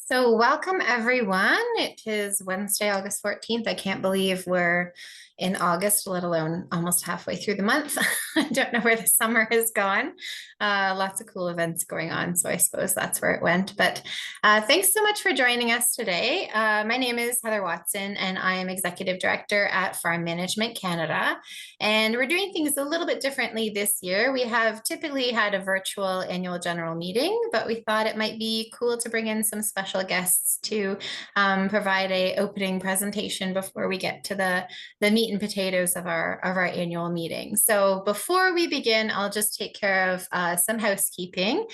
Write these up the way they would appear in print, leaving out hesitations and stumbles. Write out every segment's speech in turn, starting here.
So, welcome everyone. It is Wednesday, August 14th. I can't believe we're in August, let alone almost halfway through the month. I don't know where the summer has gone. Lots of cool events going on. So, I suppose that's where it went. But thanks so much for joining us today. My name is Heather Watson, and I am Executive Director at Farm Management Canada. And we're doing things a little bit differently this year. We have typically had a virtual annual general meeting, but we thought it might be cool to bring in some special guests to provide a opening presentation before we get to the meat and potatoes of our annual meeting. So before we begin, I'll just take care of some housekeeping.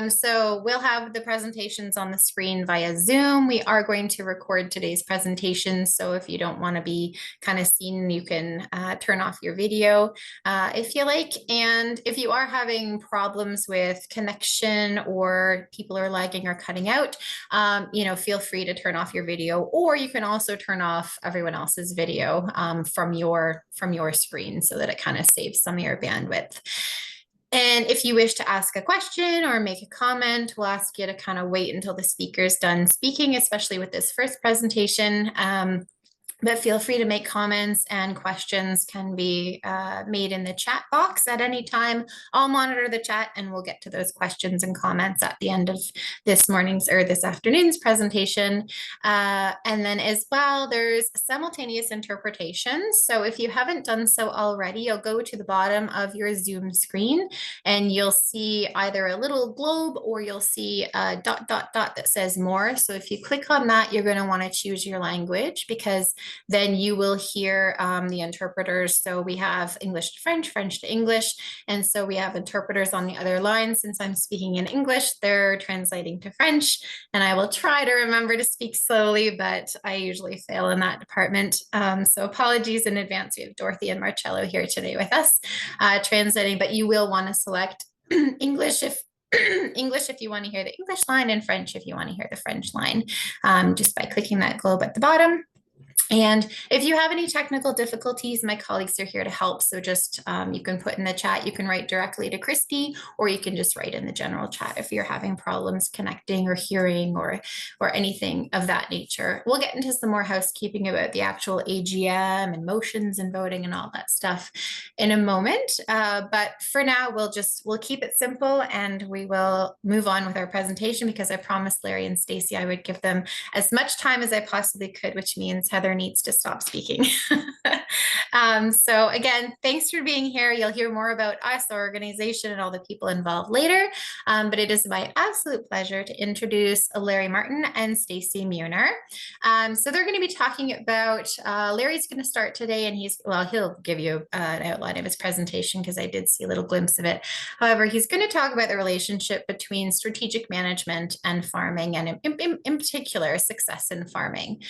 So we'll have the presentations on the screen via Zoom. We are going to record today's presentation. So if you don't want to be kind of seen, you can turn off your video if you like. And if you are having problems with connection or people are lagging or cutting out, feel free to turn off your video, or you can also turn off everyone else's video from your screen so that it kind of saves some of your bandwidth. And if you wish to ask a question or make a comment, we'll ask you to kind of wait until the speaker's done speaking, especially with this first presentation. But feel free to make comments, and questions can be made in the chat box at any time. I'll monitor the chat and we'll get to those questions and comments at the end of this morning's or this afternoon's presentation. And then as well, there's simultaneous interpretation. So if you haven't done so already, you'll go to the bottom of your Zoom screen and you'll see either a little globe or you'll see a ... that says more. So if you click on that, you're going to want to choose your language, because then you will hear the interpreters. So we have English to French, French to English. And so we have interpreters on the other line. Since I'm speaking in English, they're translating to French. And I will try to remember to speak slowly, but I usually fail in that department. So apologies in advance. We have Dorothy and Marcello here today with us translating, but you will want to select English if you want to hear the English line, and French if you want to hear the French line, just by clicking that globe at the bottom. And if you have any technical difficulties, my colleagues are here to help. So just you can put in the chat, you can write directly to Christy, or you can just write in the general chat if you're having problems connecting or hearing or anything of that nature. We'll get into some more housekeeping about the actual AGM and motions and voting and all that stuff in a moment. But for now, we'll keep it simple and we will move on with our presentation, because I promised Larry and Stacy I would give them as much time as I possibly could, which means Heather needs to stop speaking. So again, thanks for being here. You'll hear more about us, our organization, and all the people involved later. But it is my absolute pleasure to introduce Larry Martin and Stacy Muner. So they're going to be talking about, Larry's going to start today, and he'll give you an outline of his presentation, because I did see a little glimpse of it. However, he's going to talk about the relationship between strategic management and farming, and in particular, success in farming.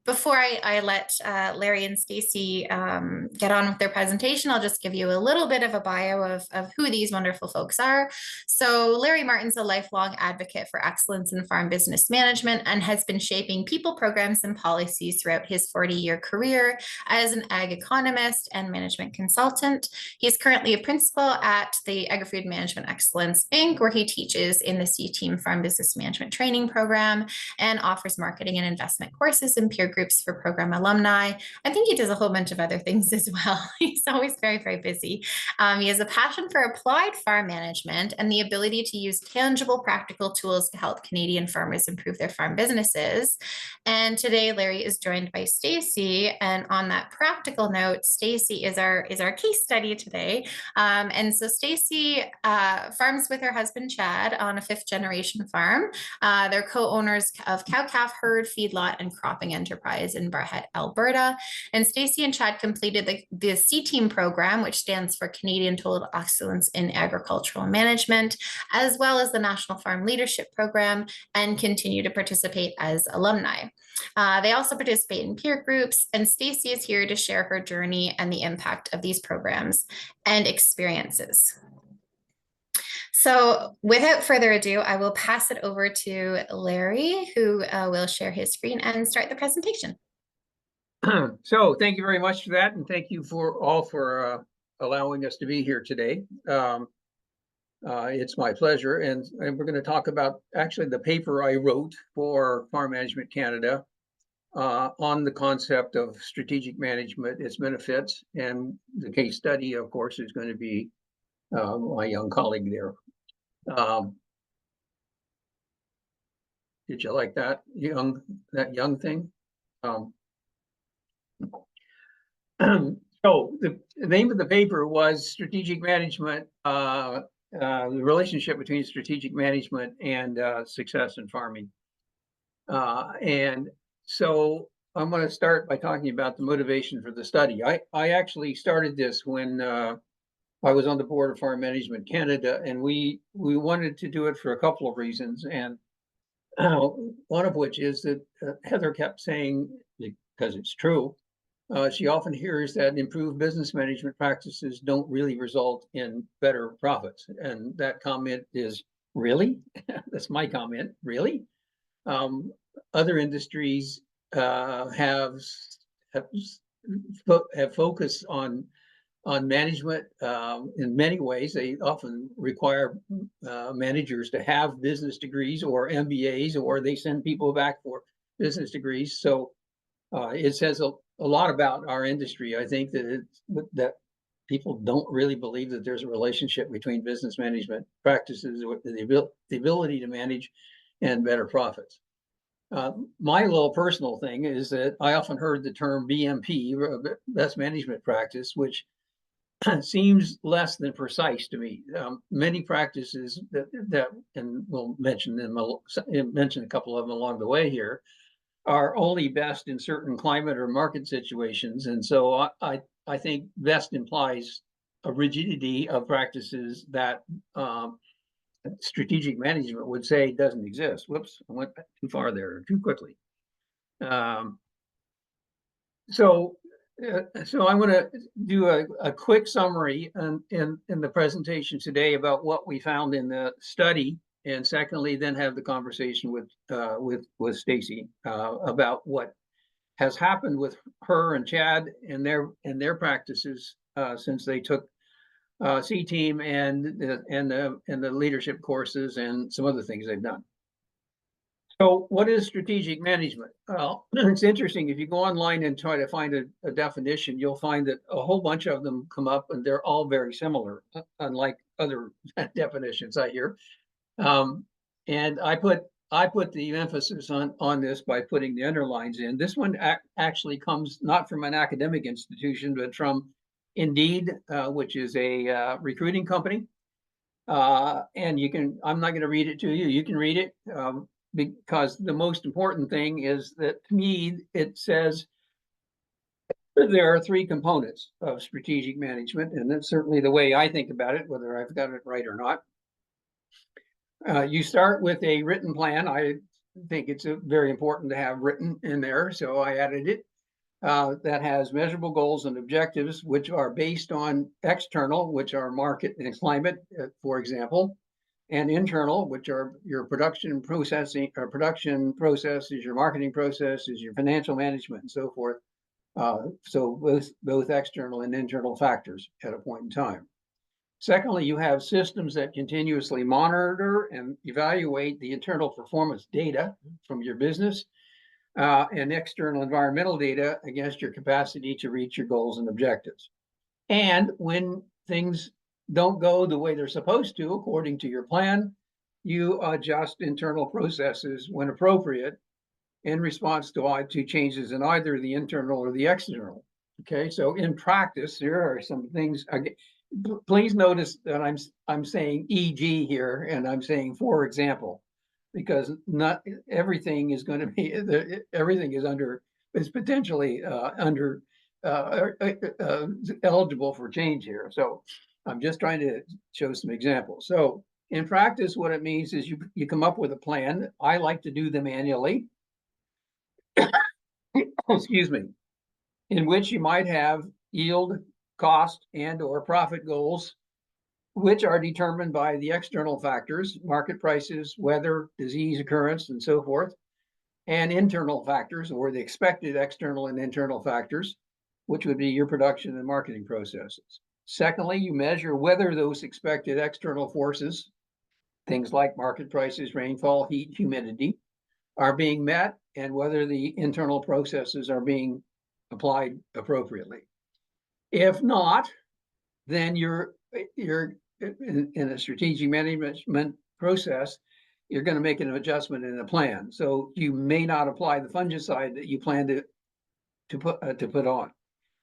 Before I let Larry and Stacy get on with their presentation, I'll just give you a little bit of a bio of who these wonderful folks are. So Larry Martin's a lifelong advocate for excellence in farm business management and has been shaping people, programs, and policies throughout his 40-year career as an ag economist and management consultant. He's currently a principal at the Agri-Food Management Excellence, Inc., where he teaches in the C-Team Farm Business Management Training Program and offers marketing and investment courses and peer groups for program alumni. I think he does a whole bunch of other things as well. He's always very, very busy. He has a passion for applied farm management and the ability to use tangible, practical tools to help Canadian farmers improve their farm businesses. And today, Larry is joined by Stacy. And on that practical note, Stacy is our case study today. And so Stacy farms with her husband, Chad, on a 5th-generation farm. They're co-owners of cow-calf herd, feedlot, and cropping enterprise in Barrett, Alberta. And Stacy and Chad completed the C-Team program, which stands for Canadian Total Excellence in Agricultural Management, as well as the National Farm Leadership Program, and continue to participate as alumni. They also participate in peer groups, and Stacy is here to share her journey and the impact of these programs and experiences. So without further ado, I will pass it over to Larry, who will share his screen and start the presentation. So thank you very much for that, and thank you for allowing us to be here today. It's my pleasure, and we're going to talk about actually the paper I wrote for Farm Management Canada on the concept of strategic management, its benefits, and the case study, of course, is going to be my young colleague there. Did you like that young thing? So the name of the paper was Strategic Management, the relationship between strategic management and success in farming. And so I'm going to start by talking about the motivation for the study. I actually started this when I was on the board of Farm Management Canada, and we wanted to do it for a couple of reasons. And one of which is that Heather kept saying, because it's true, she often hears that improved business management practices don't really result in better profits. And that comment is, really? That's my comment, really? Other industries have focused on management in many ways. They often require managers to have business degrees or MBAs, or they send people back for business degrees. So it says a lot about our industry. I think that people don't really believe that there's a relationship between business management practices, with the ability to manage, and better profits. My little personal thing is that I often heard the term BMP, best management practice, which seems less than precise to me. Many practices that, and we'll mention a couple of them along the way here, are only best in certain climate or market situations. And so I think best implies a rigidity of practices that strategic management would say doesn't exist. Whoops, I went too far there, too quickly. So I want to do a quick summary in the presentation today about what we found in the study, and secondly, then have the conversation with Stacy about what has happened with her and Chad and their practices since they took C-Team and the leadership courses and some other things they've done. So what is strategic management? Well, it's interesting. If you go online and try to find a definition, you'll find that a whole bunch of them come up, and they're all very similar, unlike other definitions I hear. And I put the emphasis on this by putting the underlines in. This one actually comes not from an academic institution, but from Indeed, which is a recruiting company. And I'm not going to read it to you. You can read it. Because the most important thing is that, to me, it says there are three components of strategic management, and that's certainly the way I think about it, whether I've got it right or not. You start with a written plan. I think it's very important to have written in there, so I added it. That has measurable goals and objectives, which are based on external, which are market and climate, for example, and internal, which are your production processing or production processes, your marketing processes, your financial management, and so forth. So both external and internal factors at a point in time. Secondly, you have systems that continuously monitor and evaluate the internal performance data from your business and external environmental data against your capacity to reach your goals and objectives. And when things don't go the way they're supposed to, according to your plan, you adjust internal processes when appropriate in response to changes in either the internal or the external. Okay, so in practice, there are some things. Please notice that I'm saying e.g. here, and I'm saying for example, because not everything is going to be everything is potentially under eligible for change here. So I'm just trying to show some examples. So in practice, what it means is you come up with a plan. I like to do them annually. Excuse me. In which you might have yield, cost, and or profit goals, which are determined by the external factors, market prices, weather, disease occurrence, and so forth, and internal factors, or the expected external and internal factors, which would be your production and marketing processes. Secondly, you measure whether those expected external forces, things like market prices, rainfall, heat, humidity, are being met, and whether the internal processes are being applied appropriately. If not, then you're in a strategic management process, you're going to make an adjustment in the plan. So you may not apply the fungicide that you plan to put on.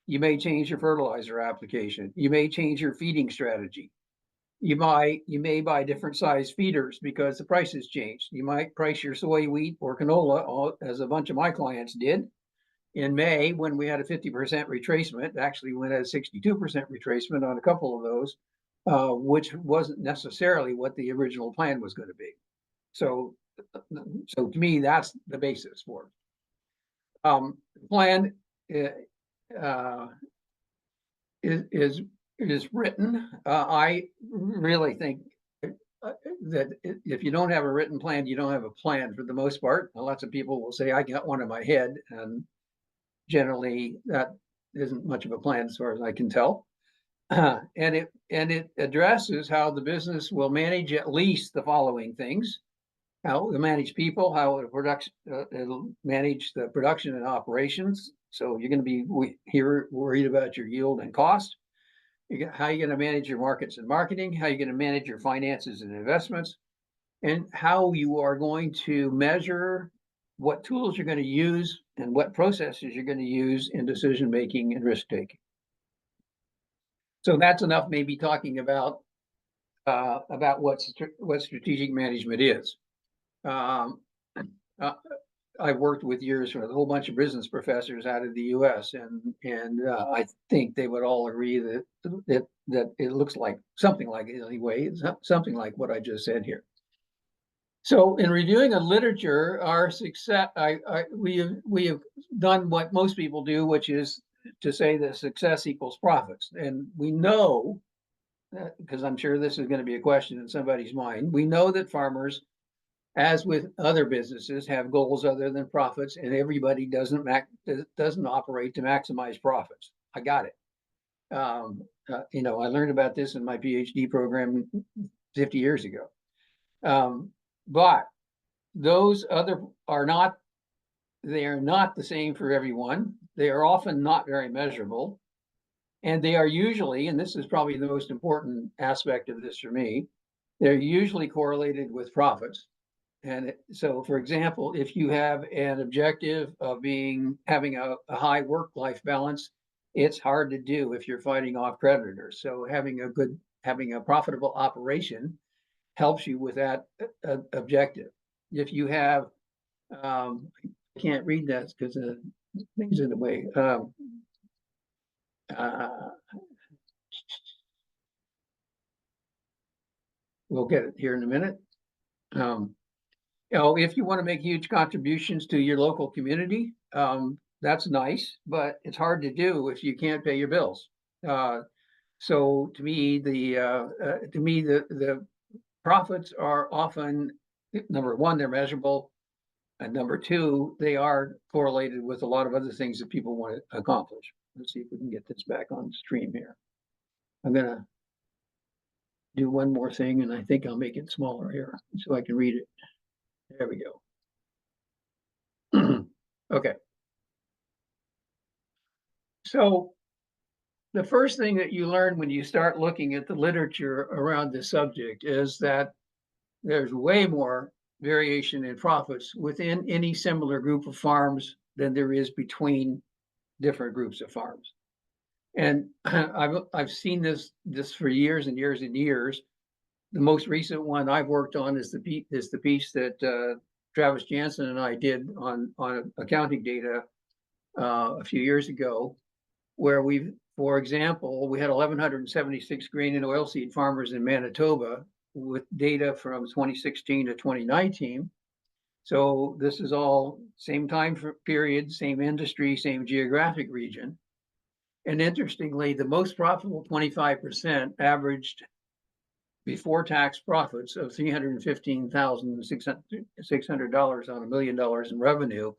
You may change your fertilizer application. You may change your feeding strategy. You may buy different size feeders because the prices changed. You might price your soy, wheat, or canola, as a bunch of my clients did in May when we had a 50% retracement. Actually, we had a 62% retracement on a couple of those, which wasn't necessarily what the original plan was going to be. So to me, that's the basis for it. Plan is written. I really think that if you don't have a written plan, you don't have a plan for the most part. Lots of people will say, I got one in my head, and generally that isn't much of a plan as far as I can tell. And it addresses how the business will manage at least the following things: how it will manage people, how it'll manage the production and operations. So you're going to be worried about your yield and cost. How you're going to manage your markets and marketing, how you're going to manage your finances and investments, and how you are going to measure what tools you're going to use and what processes you're going to use in decision making and risk taking. So that's enough, maybe talking about what strategic management is. I've worked with years with a whole bunch of business professors out of the U.S. and I think they would all agree that it looks like something like it anyway. It's something like what I just said here. So in reviewing a literature, our success, we have done what most people do, which is to say that success equals profits. And we know, because I'm sure this is going to be a question in somebody's mind, we know that farmers, as with other businesses, have goals other than profits, and everybody doesn't operate to maximize profits. I got it. I learned about this in my PhD program 50 years ago. But those are not the same for everyone. They are often not very measurable. And they are usually, and this is probably the most important aspect of this for me, they're usually correlated with profits. And so, for example, if you have an objective of having a high work-life balance, it's hard to do if you're fighting off predators. So having a profitable operation helps you with that objective. If you have, I can't read that because the things in the way. We'll get it here in a minute. If you want to make huge contributions to your local community, that's nice, but it's hard to do if you can't pay your bills. So to me, the profits are often, number one, they're measurable, and number two, they are correlated with a lot of other things that people want to accomplish. Let's see if we can get this back on stream here. I'm gonna do one more thing, and I think I'll make it smaller here so I can read it. There we go. Okay. So the first thing that you learn when you start looking at the literature around this subject is that there's way more variation in profits within any similar group of farms than there is between different groups of farms. And I've seen this for years and years and years. The most recent one I've worked on is the piece that Travis Jansen and I did on accounting data a few years ago, where for example, we had 1,176 grain and oilseed farmers in Manitoba with data from 2016 to 2019. So this is all same time period, same industry, same geographic region. And interestingly, the most profitable 25% averaged before tax profits of $315,600 on $1 million in revenue.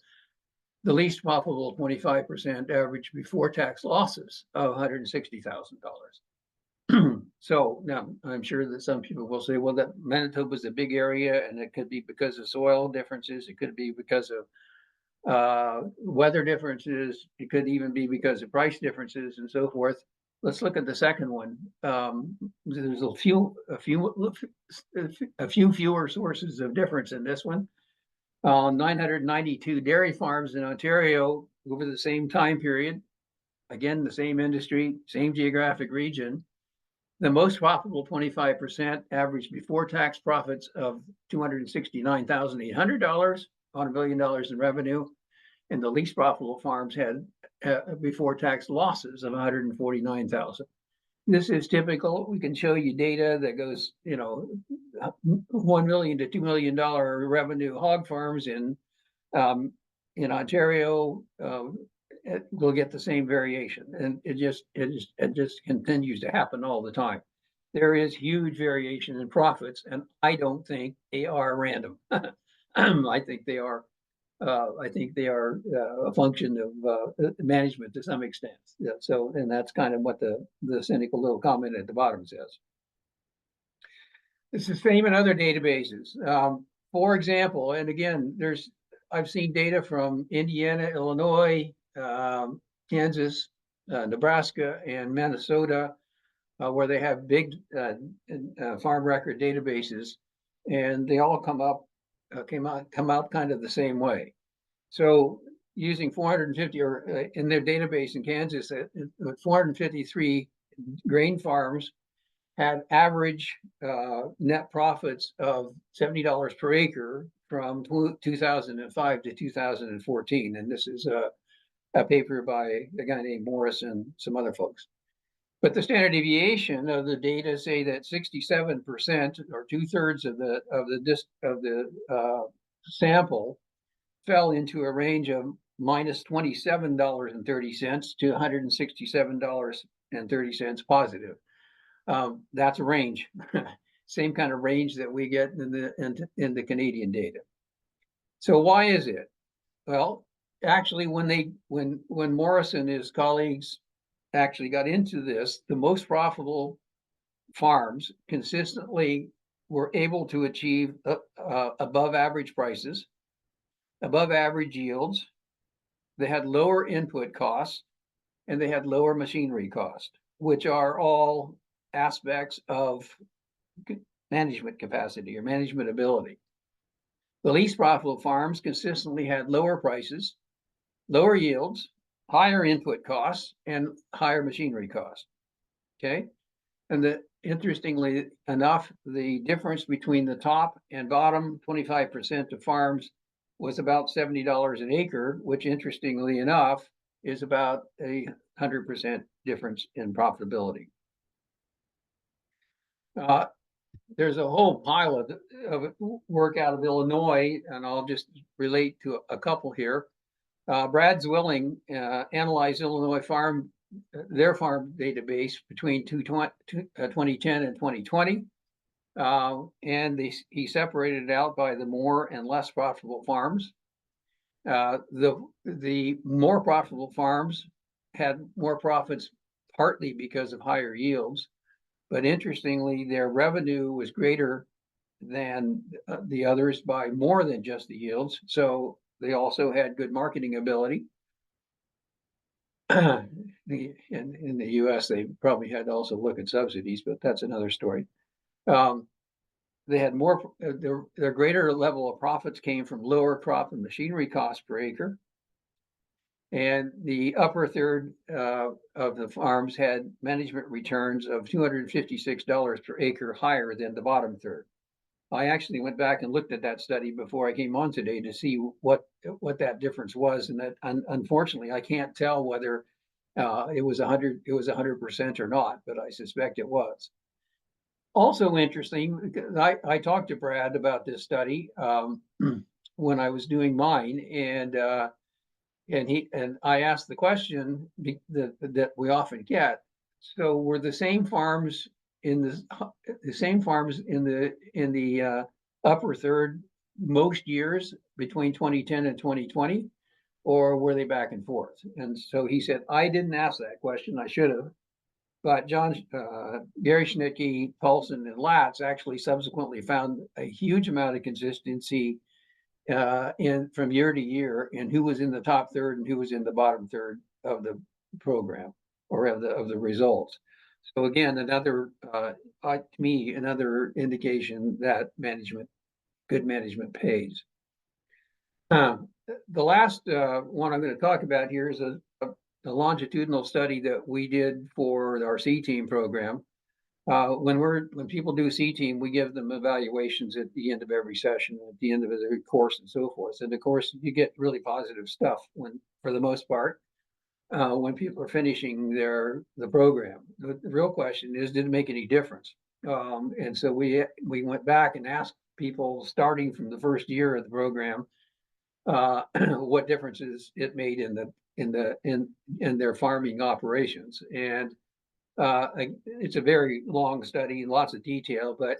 The least profitable 25% averaged before tax losses of $160,000. So now I'm sure that some people will say, well, that Manitoba is a big area and it could be because of soil differences. It could be because of weather differences. It could even be because of price differences and so forth. Let's look at the second one. There's a few fewer sources of difference in this one. 992 dairy farms in Ontario over the same time period. Again, the same industry, same geographic region. The most profitable 25% averaged before tax profits of $269,800 on $1 billion in revenue. And the least profitable farms had before tax losses of 149,000. This is typical. We can show you data that goes, $1 million to $2 million revenue hog farms in Ontario. We'll get the same variation, and it just continues to happen all the time. There is huge variation in profits, and I don't think they are random. I think they are. I think they are a function of management to some extent. Yeah, so, and that's kind of what the cynical little comment at the bottom says. It's the same in other databases. For example, and again, I've seen data from Indiana, Illinois, Kansas, Nebraska, and Minnesota, where they have big farm record databases, and they all come out kind of the same way. So using 450 or in their database in Kansas, 453 grain farms had average net profits of $70 per acre from 2005 to 2014. And this is a paper by a guy named Morris and some other folks. But the standard deviation of the data say that 67% or 2/3 of the sample fell into a range of minus $27.30 to $167.30 positive. That's a range, same kind of range that we get in the Canadian data. So why is it? Well, actually, when Morris and his colleagues actually got into this, the most profitable farms consistently were able to achieve above average prices, above average yields. They had lower input costs, and they had lower machinery costs, which are all aspects of management capacity or management ability. The least profitable farms consistently had lower prices, lower yields, higher input costs, and higher machinery costs. Okay. And interestingly enough, the difference between the top and bottom 25% of farms was about $70 an acre, which interestingly enough is about 100% difference in profitability. There's a whole pile of work out of Illinois, and I'll just relate to a couple here. Brad Zwilling analyzed Illinois their farm database between 2010 and 2020. And he separated it out by the more and less profitable farms. The more profitable farms had more profits partly because of higher yields, but interestingly, their revenue was greater than the others by more than just the yields. So they also had good marketing ability. In the US, they probably had to also look at subsidies, but that's another story. They had more, their greater level of profits came from lower crop and machinery costs per acre. And the upper third of the farms had management returns of $256 per acre higher than the bottom third. I actually went back and looked at that study before I came on today to see what that difference was, and that unfortunately I can't tell whether it was 100% or not, but I suspect it was. Also interesting, I talked to Brad about this study when I was doing mine, and I asked the question that we often get. So were the same farms in the upper third most years between 2010 and 2020, or were they back and forth? And so he said, I didn't ask that question. I should have. but Gary Schnicke, Paulson, and Latz actually subsequently found a huge amount of consistency in from year to year in who was in the top third and who was in the bottom third of the program or of the results. So again, another to me, another indication that good management pays. The last one I'm going to talk about here is a longitudinal study that we did for our C team program. When people do C team, we give them evaluations at the end of every session, at the end of every course, and so forth. And of course, you get really positive stuff for the most part, when people are finishing the program. The real question is, did it make any difference? And so we went back and asked people starting from the first year of the program, what differences it made in their farming operations. And it's a very long study, lots of detail, but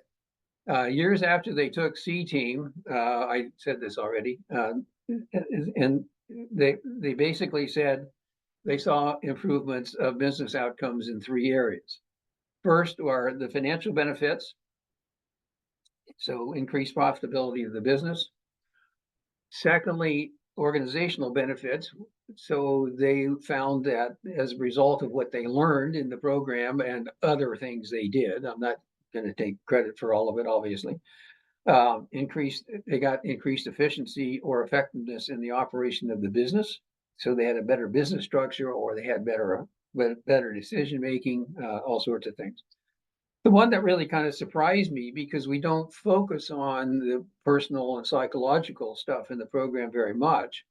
years after they took C team, I said this already, and they basically said they saw improvements of business outcomes in 3 areas. First are the financial benefits, so increased profitability of the business. Secondly, organizational benefits. So they found that as a result of what they learned in the program and other things they did, I'm not going to take credit for all of it, obviously, they got increased efficiency or effectiveness in the operation of the business. So they had a better business structure, or they had better decision making, all sorts of things. The one that really kind of surprised me, because we don't focus on the personal and psychological stuff in the program very much,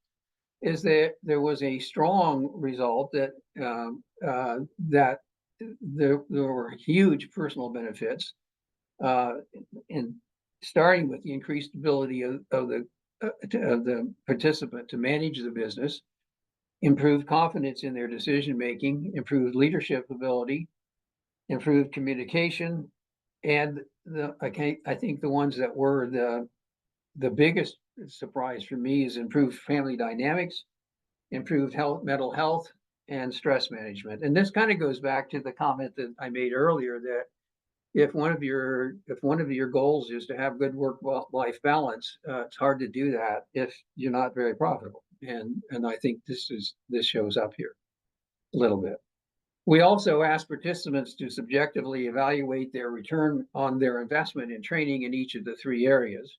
is that there was a strong result that there were huge personal benefits, in starting with the increased ability of the participant to manage the business, improved confidence in their decision making, improved leadership ability, improved communication, and I think the ones that were the biggest surprise for me is improved family dynamics, improved mental health, and stress management. And this kind of goes back to the comment that I made earlier, that if one of your goals is to have good work-life balance, it's hard to do that if you're not very profitable. And I think this shows up here a little bit. We also asked participants to subjectively evaluate their return on their investment in training in each of the 3 areas.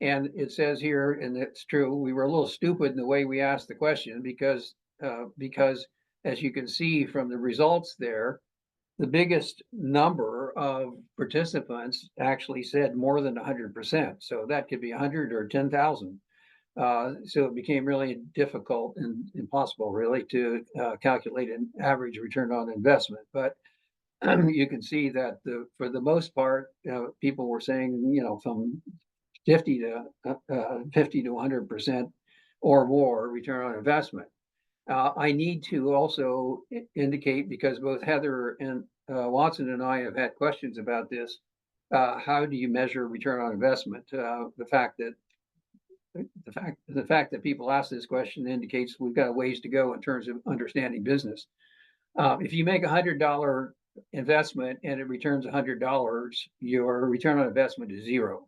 And it says here, and it's true, we were a little stupid in the way we asked the question, because as you can see from the results there, the biggest number of participants actually said more than 100%. So that could be 100 or 10,000. So it became really difficult and impossible, really, to calculate an average return on investment. But you can see that for the most part, people were saying, from 50 to 100% or more return on investment. I need to also indicate, because both Heather and Watson and I have had questions about this, how do you measure return on investment? The fact that people ask this question indicates we've got a ways to go in terms of understanding business. If you make $100 investment and it returns $100, your return on investment is 0.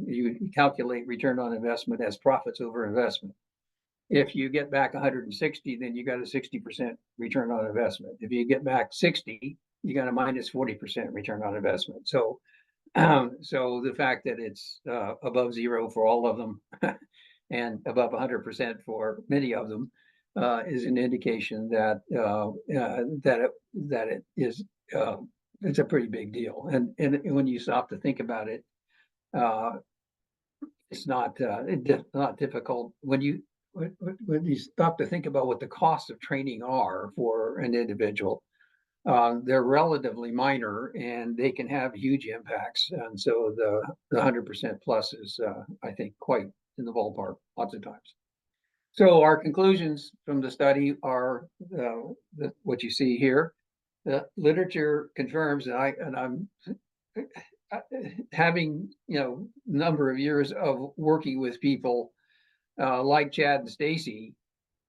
You calculate return on investment as profits over investment. If you get back 160, then you got a 60% return on investment. If you get back 60, you got a minus 40% return on investment. So the fact that it's above 0 for all of them and above 100% for many of them is an indication that it is it's a pretty big deal. And when you stop to think about it, it's not difficult when you stop to think about what the costs of training are for an individual. They're relatively minor, and they can have huge impacts. And so the 100% plus is, I think, quite in the ballpark lots of times. So our conclusions from the study are what you see here. The literature confirms, and I'm having number of years of working with people like Chad and Stacy.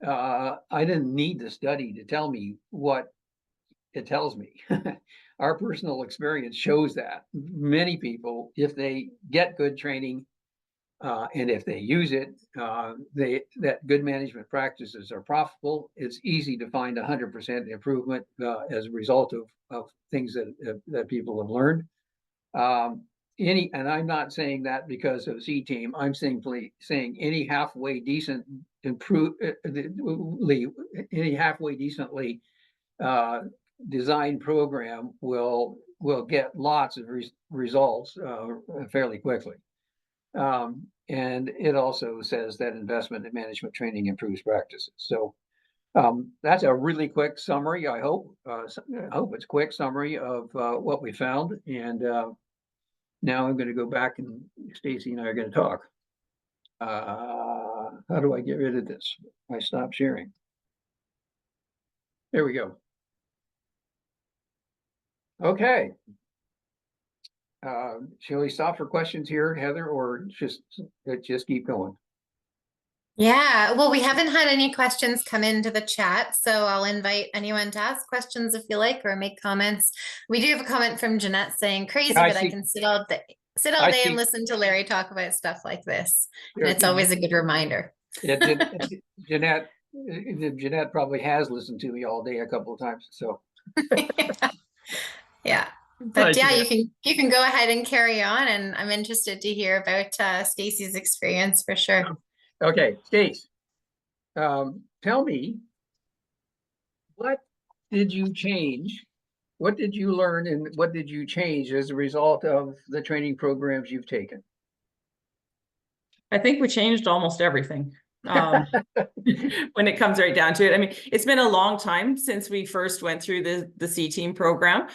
I didn't need the study to tell me what it tells me. Our personal experience shows that many people, if they get good training, and if they use it, that good management practices are profitable. It's easy to find 100% improvement as a result of things that people have learned. And I'm not saying that because of C Team. I'm simply saying any halfway decent any halfway decently designed program will get lots of results fairly quickly. And it also says that investment in management training improves practices. So that's a really quick summary. I hope it's a quick summary of what we found. And now I'm going to go back, and Stacy and I are going to talk. How do I get rid of this? I stopped sharing. There we go. Okay. Shall we stop for questions here, Heather, or just keep going? Yeah, well, we haven't had any questions come into the chat, so I'll invite anyone to ask questions if you like or make comments. We do have a comment from Jeanette saying, crazy, but I can sit all day and listen to Larry talk about stuff like this. And it's always a good reminder. Yeah, Jeanette probably has listened to me all day a couple of times, so. Yeah. But yeah, you can go ahead and carry on, and I'm interested to hear about Stacy's experience for sure. Okay, Stace, tell me, what did you change? What did you learn, and what did you change as a result of the training programs you've taken? I think we changed almost everything. When it comes right down to it. I mean, it's been a long time since we first went through the C Team program.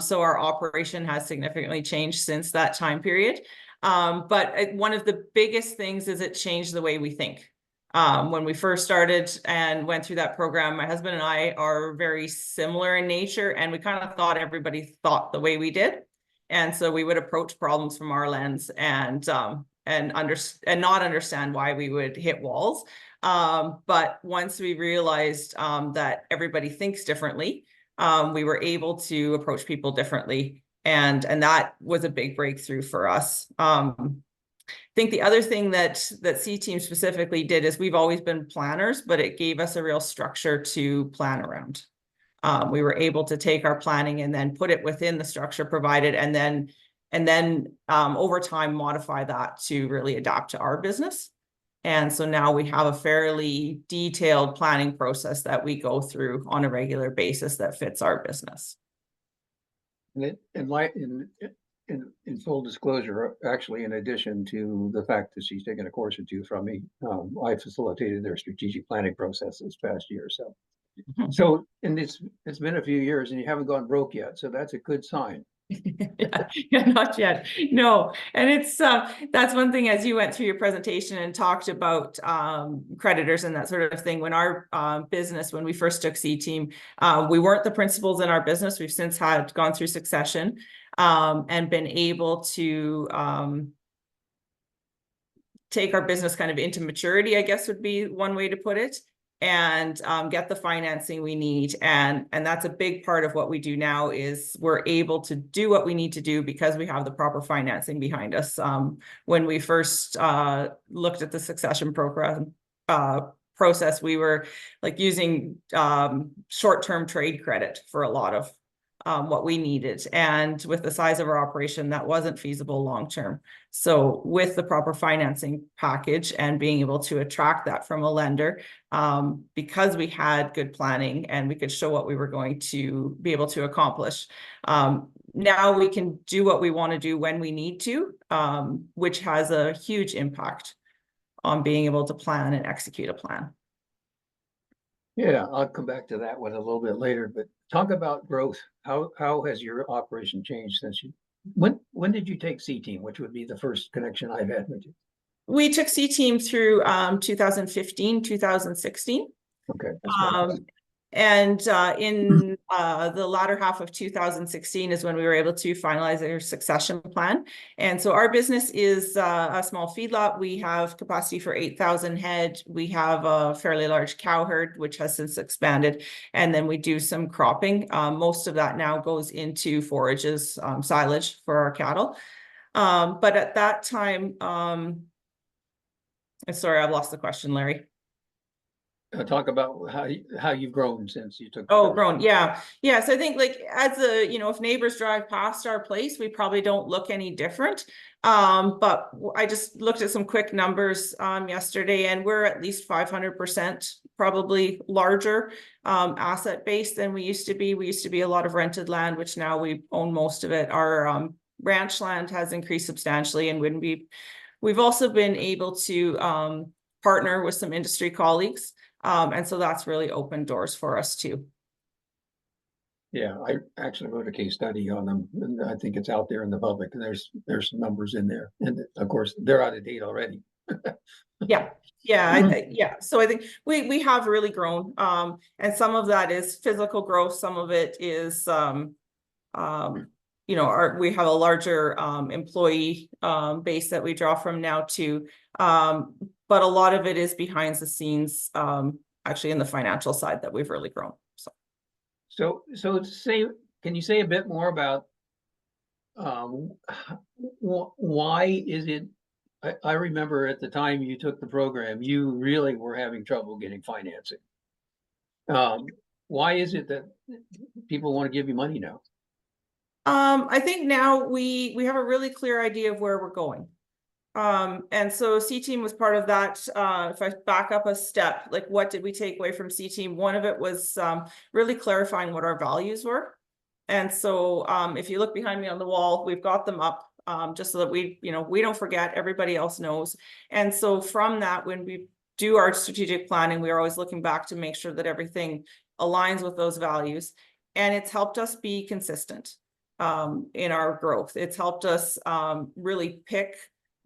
So our operation has significantly changed since that time period. But one of the biggest things is it changed the way we think. When we first started and went through that program, my husband and I are very similar in nature, and we kind of thought everybody thought the way we did. And so we would approach problems from our lens and not understand why we would hit walls. But once we realized that everybody thinks differently, we were able to approach people differently. And that was a big breakthrough for us. I think the other thing that C Team specifically did is we've always been planners, but it gave us a real structure to plan around. We were able to take our planning and then put it within the structure provided, and then over time modify that to really adapt to our business. And so now we have a fairly detailed planning process that we go through on a regular basis that fits our business. In full disclosure, actually, in addition to the fact that she's taken a course or two from me, I facilitated their strategic planning process this past year. So, and it's been a few years, and you haven't gone broke yet, so that's a good sign. Yeah, not yet. No. And it's that's one thing, as you went through your presentation and talked about creditors and that sort of thing. When our business, when we first took C Team, we weren't the principals in our business. We've since gone through succession and been able to take our business kind of into maturity, I guess would be one way to put it, and get the financing we need. And that's a big part of what we do now, is we're able to do what we need to do because we have the proper financing behind us. When we first looked at the succession program process, we were like using short-term trade credit for a lot of what we needed. And with the size of our operation, that wasn't feasible long-term. So with the proper financing package and being able to attract that from a lender, because we had good planning and we could show what we were going to be able to accomplish, now we can do what we want to do when we need to, which has a huge impact on being able to plan and execute a plan. Yeah, I'll come back to that one a little bit later, but talk about growth. How has your operation changed since when did you take C Team, which would be the first connection I've had with you? We took C Team through 2015, 2016. Okay. And in the latter half of 2016 is when we were able to finalize our succession plan. And so our business is a small feedlot. We have capacity for 8,000 head. We have a fairly large cow herd, which has since expanded. And then we do some cropping. Most of that now goes into forages, silage for our cattle. But at that time, sorry, I've lost the question, Larry. Talk about how you've grown since you took. Oh, grown. Yeah. Yeah. So I think like as a, if neighbors drive past our place, we probably don't look any different. But I just looked at some quick numbers yesterday, and we're at least 500% probably larger asset base than we used to be. We used to be a lot of rented land, which now we own most of it. Our ranch land has increased substantially, and we've also been able to partner with some industry colleagues. And so that's really opened doors for us too. Yeah, I actually wrote a case study on them, and I think it's out there in the public. There's some numbers in there, and of course they're out of date already. Yeah, yeah. So I think we have really grown, and some of that is physical growth. Some of it is, we have a larger employee base that we draw from now too. But a lot of it is behind the scenes, actually in the financial side that we've really grown. So can you say a bit more about why is it? I remember at the time you took the program, you really were having trouble getting financing. Why is it that people want to give you money now? I think now we have a really clear idea of where we're going. And so C-Team was part of that. If I back up a step, like what did we take away from C-Team? One of it was really clarifying what our values were. And so if you look behind me on the wall, we've got them up just so that we don't forget, everybody else knows. And so from that, when we do our strategic planning, we are always looking back to make sure that everything aligns with those values. And it's helped us be consistent in our growth. It's helped us really pick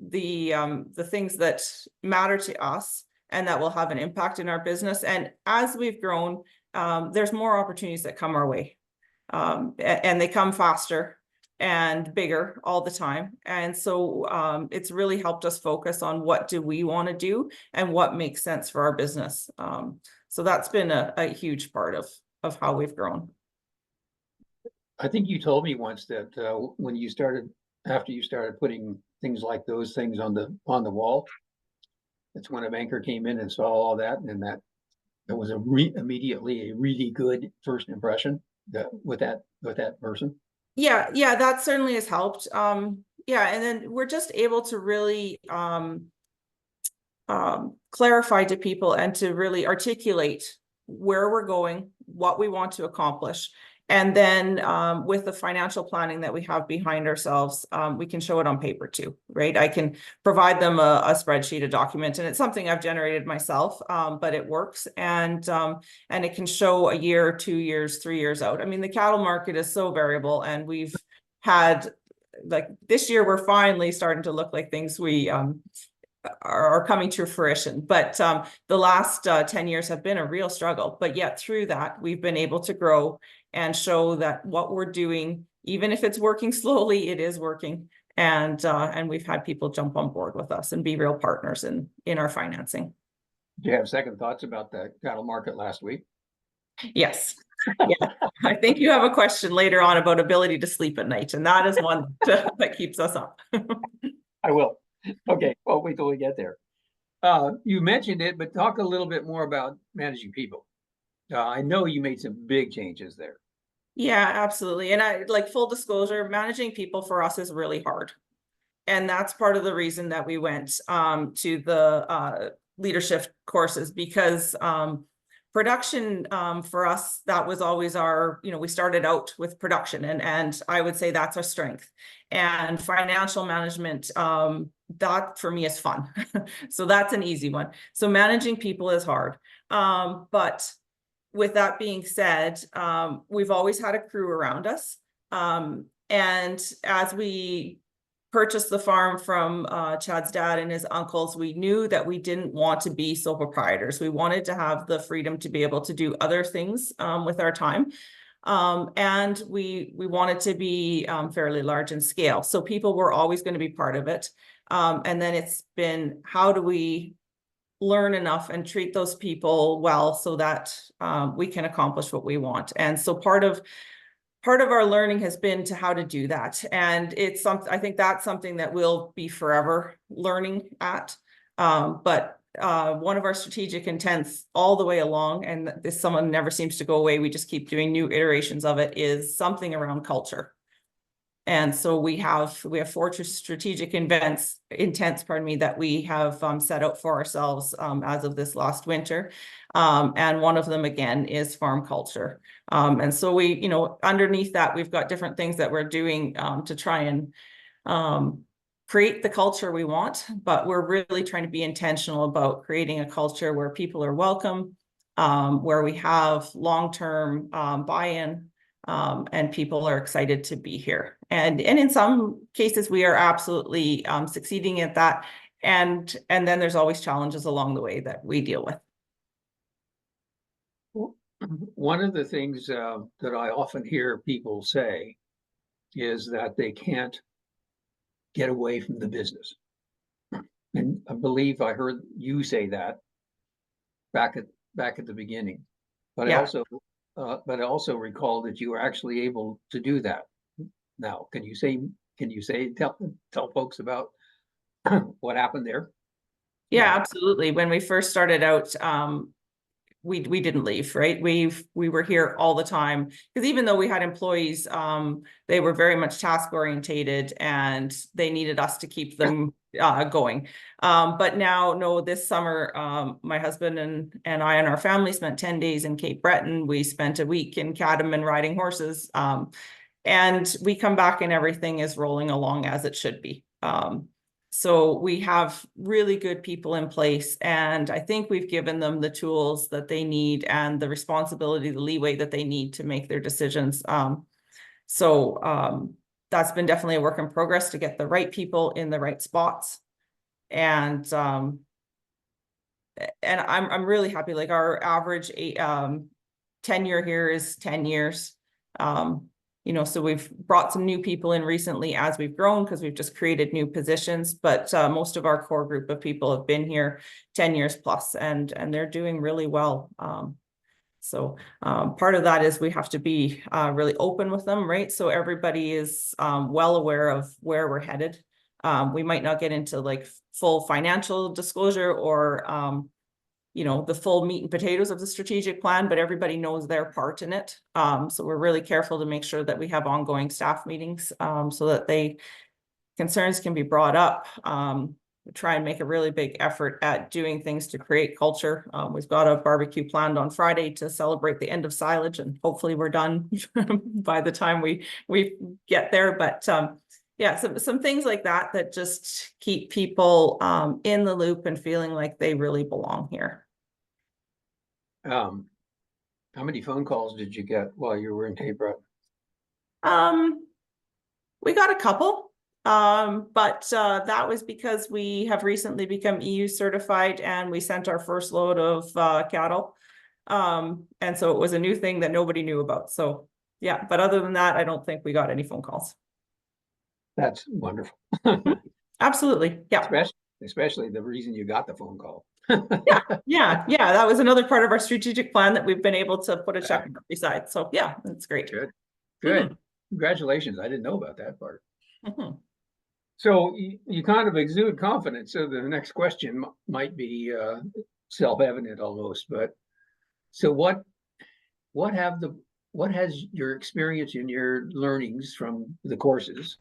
the things that matter to us and that will have an impact in our business. And as we've grown, there's more opportunities that come our way, and they come faster and bigger all the time. And so it's really helped us focus on what do we want to do and what makes sense for our business. So that's been a huge part of how we've grown. I think you told me once that after you started putting things like those things on the wall, that's when a banker came in and saw all that, and that was immediately a really good first impression with that person. Yeah, that certainly has helped. Yeah, and then we're just able to really clarify to people and to really articulate where we're going, what we want to accomplish. And then with the financial planning that we have behind ourselves, we can show it on paper too, right? I can provide them a spreadsheet, a document, and it's something I've generated myself, but it works. And it can show a year, 2 years, 3 years out. I mean, the cattle market is so variable, and we've had, like this year, we're finally starting to look like things we are coming to fruition. But the last 10 years have been a real struggle. But yet through that, we've been able to grow and show that what we're doing, even if it's working slowly, it is working. And we've had people jump on board with us and be real partners in our financing. Do you have second thoughts about the cattle market last week? Yes. Yeah. I think you have a question later on about ability to sleep at night, and that is one that keeps us up. I will. Okay, well, wait till we get there. You mentioned it, but talk a little bit more about managing people. I know you made some big changes there. Yeah, absolutely. And I like full disclosure, managing people for us is really hard. And that's part of the reason that we went to the leadership courses, because production for us, that was always our, we started out with production, and I would say that's our strength. And financial management, that for me is fun. So that's an easy one. So managing people is hard. But with that being said, we've always had a crew around us. And as we purchased the farm from Chad's dad and his uncles, we knew that we didn't want to be sole proprietors. We wanted to have the freedom to be able to do other things with our time. And we wanted to be fairly large in scale. So people were always going to be part of it. And then it's been, how do we learn enough and treat those people well so that we can accomplish what we want? And so part of our learning has been to how to do that. And it's something, I think that's something that we'll be forever learning at. But one of our strategic intents all the way along, and this someone never seems to go away, we just keep doing new iterations of it, is something around culture. And so we have 4 strategic intents, that we have set out for ourselves as of this last winter. And one of them, again, is farm culture. And so we, underneath that, we've got different things that we're doing to try and create the culture we want, but we're really trying to be intentional about creating a culture where people are welcome, where we have long-term buy-in, and people are excited to be here. And in some cases, we are absolutely succeeding at that. And then there's always challenges along the way that we deal with. One of the things that I often hear people say is that they can't get away from the business. And I believe I heard you say that back at the beginning. But Yeah. I also recall that you were actually able to do that. Now, can you tell folks about what happened there? Yeah, absolutely. When we first started out, we didn't leave, right? We were here all the time, because even though we had employees, they were very much task orientated and they needed us to keep them going. But now, no, this summer, my husband and I and our family spent 10 days in Cape Breton. We spent a week in Catamount riding horses. And we come back and everything is rolling along as it should be. So we have really good people in place, and I think we've given them the tools that they need and the responsibility, the leeway that they need to make their decisions. So that's been definitely a work in progress to get the right people in the right spots. And I'm really happy. Like, our average tenure here is 10 years. So we've brought some new people in recently as we've grown, because we've just created new positions, but most of our core group of people have been here 10 years plus, and they're doing really well. So part of that is we have to be really open with them, right? So everybody is well aware of where we're headed. We might not get into like full financial disclosure or the full meat and potatoes of the strategic plan, but everybody knows their part in it. So we're really careful to make sure that we have ongoing staff meetings so that concerns can be brought up. We try and make a really big effort at doing things to create culture. We've got a barbecue planned on Friday to celebrate the end of silage, and hopefully we're done by the time we get there. But yeah, some things like that just keep people in the loop and feeling like they really belong here. How many phone calls did you get while you were in Cape Breton? We got a couple, but that was because we have recently become EU certified, and we sent our first load of cattle. And so it was a new thing that nobody knew about. So yeah, but other than that, I don't think we got any phone calls. That's wonderful. Absolutely. Yeah. Especially the reason you got the phone call. Yeah. That was another part of our strategic plan that we've been able to put a check beside. So yeah, that's great. Good. Mm-hmm. Congratulations. I didn't know about that part. Mm-hmm. So you kind of exude confidence. So the next question might be self-evident almost, but so what has your experience and your learnings from the courses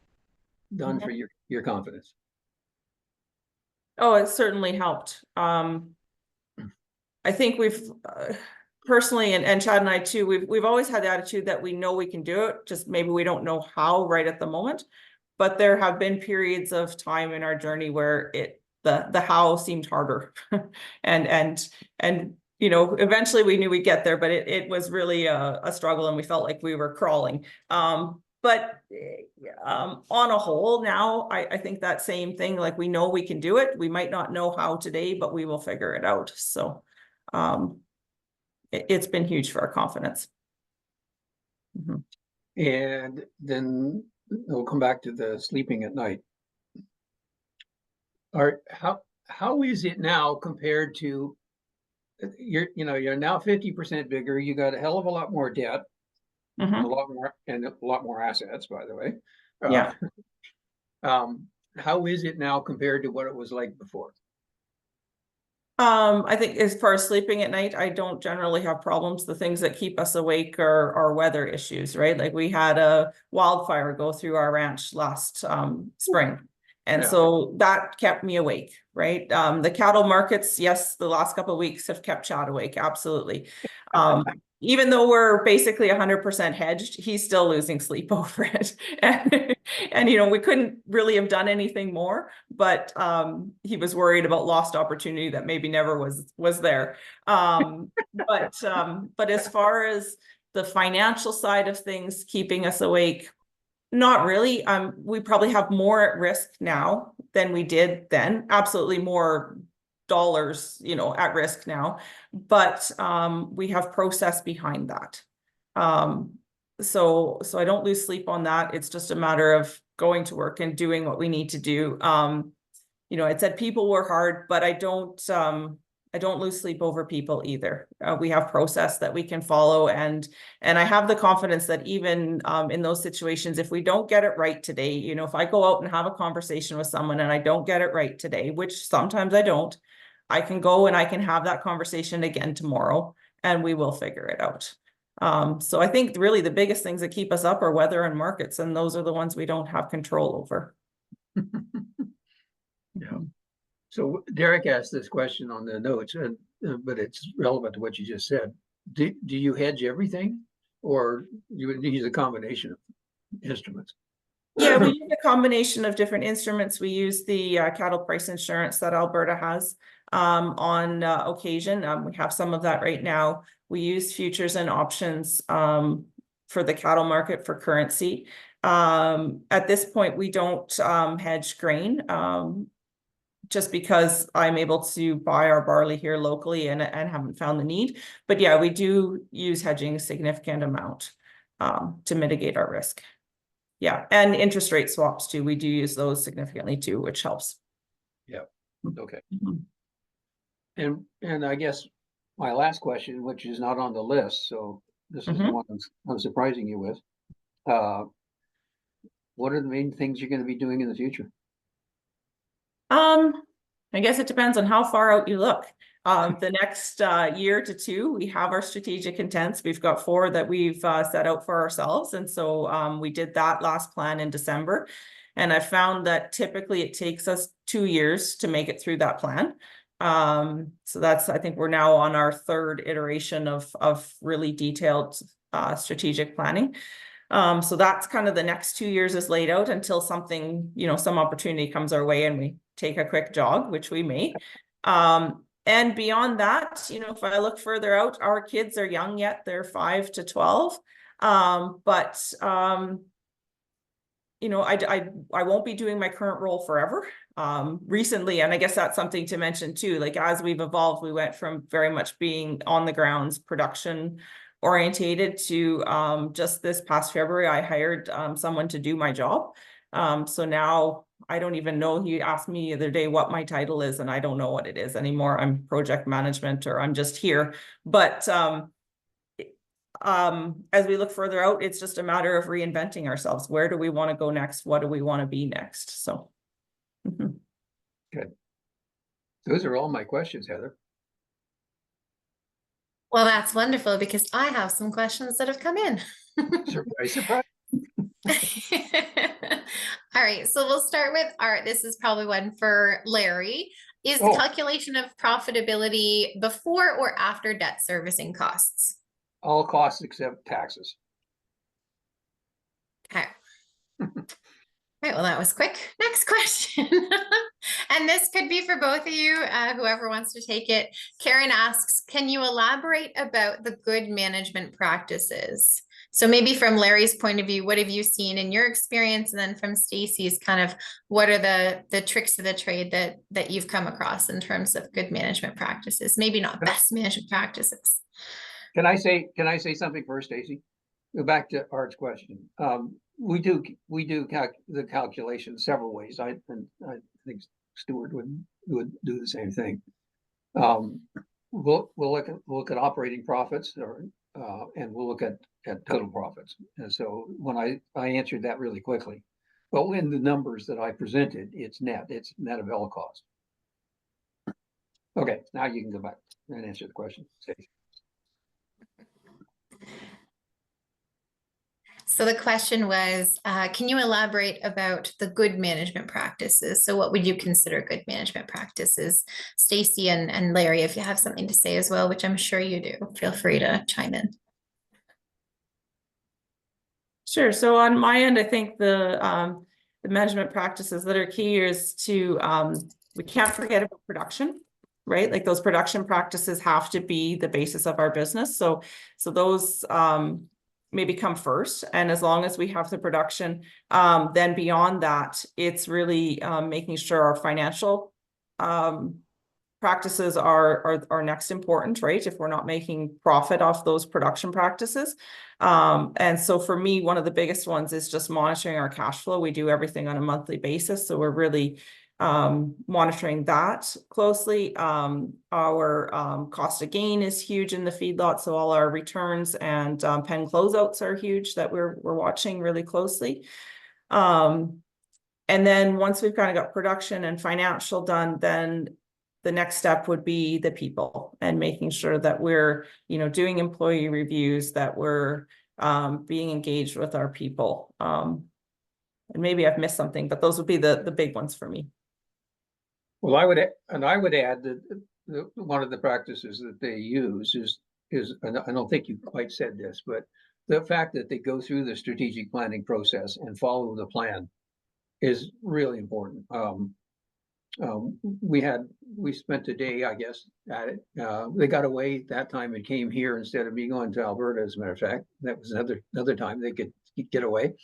done for your confidence? Oh, it certainly helped. I think we've personally, and Chad and I too, we've always had the attitude that we know we can do it, just maybe we don't know how right at the moment. But there have been periods of time in our journey where the how seemed harder. and eventually we knew we'd get there, but it was really a struggle, and we felt like we were crawling. But on a whole now, I think that same thing, like we know we can do it. We might not know how today, but we will figure it out. So it's been huge for our confidence. Mhm. And then we'll come back to the sleeping at night. How is it now compared to you're now 50% bigger, you got a hell of a lot more debt, a Mhm. lot more assets, by the way. Yeah. How is it now compared to what it was like before? I think as far as sleeping at night, I don't generally have problems. The things that keep us awake are weather issues, right? Like we had a wildfire go through our ranch last spring. And Yeah. so that kept me awake, right? The cattle markets, yes, the last couple of weeks have kept Chad awake, absolutely. Even though we're basically 100% hedged, he's still losing sleep over it. And we couldn't really have done anything more, but he was worried about lost opportunity that maybe never was there. But as far as the financial side of things keeping us awake, not really. We probably have more at risk now than we did then. Absolutely more dollars, at risk now, but we have process behind that. So I don't lose sleep on that. It's just a matter of going to work and doing what we need to do. It said people were hard, but I don't lose sleep over people either. We have process that we can follow, and I have the confidence that even in those situations, if we don't get it right today, if I go out and have a conversation with someone and I don't get it right today, which sometimes I don't, I can go and I can have that conversation again tomorrow and we will figure it out. So I think really the biggest things that keep us up are weather and markets, and those are the ones we don't have control over. Yeah. So Derek asked this question on the notes, but it's relevant to what you just said. Do you hedge everything, or you would use a combination of instruments? Yeah, we use a combination of different instruments. We use the cattle price insurance that Alberta has on occasion. We have some of that right now. We use futures and options for the cattle market for currency. At this point, we don't hedge grain. Just because I'm able to buy our barley here locally and haven't found the need. But yeah, we do use hedging a significant amount to mitigate our risk. Yeah, and interest rate swaps too. We do use those significantly too, which helps. Yeah. Okay. Mm-hmm. And I guess my last question, which is not on the list, so this is the one I'm surprising you with. What are the main things you're going to be doing in the future? I guess it depends on how far out you look. The next year to two, we have our strategic intents. We've got 4 that we've set out for ourselves. And so we did that last plan in December. And I found that typically it takes us 2 years to make it through that plan. So I think we're now on our 3rd iteration of really detailed strategic planning. So that's kind of the next 2 years is laid out until something, some opportunity comes our way and we take a quick jog, which we may. And beyond that, if I look further out, our kids are young yet, they're 5 to 12. But I won't be doing my current role forever. Recently, and I guess that's something to mention too, like as we've evolved, we went from very much being on the grounds production orientated to just this past February, I hired someone to do my job. So now I don't even know. He asked me the other day what my title is, and I don't know what it is anymore. I'm project management, or I'm just here. But as we look further out, it's just a matter of reinventing ourselves. Where do we want to go next? What do we want to be next? So. Good. Those are all my questions, Heather. Well, that's wonderful because I have some questions that have come in. Surprise, surprise. All right, so we'll start with Art. This is probably one for Larry. Is the calculation of profitability before or after debt servicing costs? All costs except taxes. Okay. Right, well, that was quick. Next question. And this could be for both of you, whoever wants to take it. Karen asks, can you elaborate about the good management practices? So maybe from Larry's point of view, what have you seen in your experience? And then from Stacy's, kind of what are the tricks of the trade that you've come across in terms of good management practices? Maybe not best management practices. Can I say something first, Stacy? Go back to Art's question. We do the calculation several ways. I think Stuart would do the same thing. We'll look at operating profits, and we'll look at total profits. And so when I answered that really quickly, but in the numbers that I presented, it's net of all costs. Okay, now you can go back and answer the question, Stacy. So the question was, can you elaborate about the good management practices? So what would you consider good management practices? Stacy and Larry, if you have something to say as well, which I'm sure you do, feel free to chime in. Sure. So on my end, I think the management practices that are key is to, we can't forget about production, right? Like those production practices have to be the basis of our business. So those maybe come first. And as long as we have the production, then beyond that, it's really making sure our financial practices are next important, right? If we're not making profit off those production practices. And so for me, one of the biggest ones is just monitoring our cash flow. We do everything on a monthly basis. So we're really monitoring that closely. Our cost of gain is huge in the feedlot. So all our returns and pen closeouts are huge that we're watching really closely. And then once we've kind of got production and financial done, then the next step would be the people and making sure that we're, doing employee reviews, that we're being engaged with our people. And maybe I've missed something, but those would be the big ones for me. Well, I would add that one of the practices that they use is, and I don't think you quite said this, but the fact that they go through the strategic planning process and follow the plan is really important. We spent a day, I guess, at it. They got away that time and came here instead of me going to Alberta. As a matter of fact, that was another time they could get away.